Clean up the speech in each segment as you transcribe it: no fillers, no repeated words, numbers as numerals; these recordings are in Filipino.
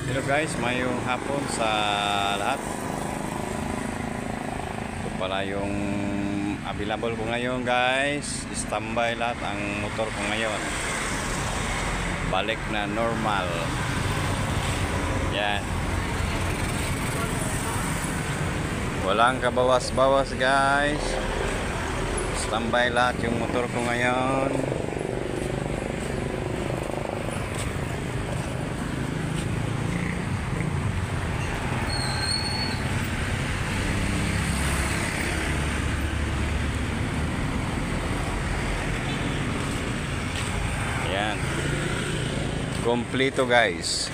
Hello guys, mayong hapon sa lahat. Ito pala yung available ko ngayon guys. Standby lahat ang motor ko ngayon. Balik na normal. Yan. Walang kabawas-bawas guys. Standby lahat yung motor ko ngayon. Yan. Kompleto guys.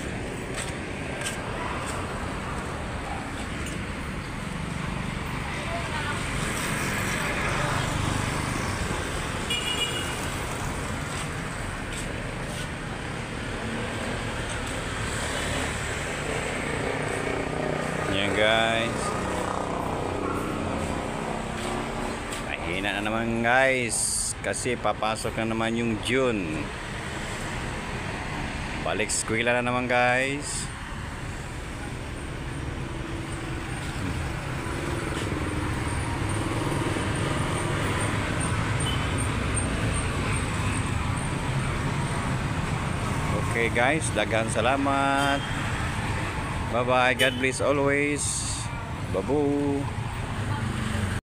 Yan guys. Mahina na naman guys. Kasi papasok na naman yung June. Balik eskwela na naman guys. Okay guys, daghang salamat. Bye bye, God bless always. Babu.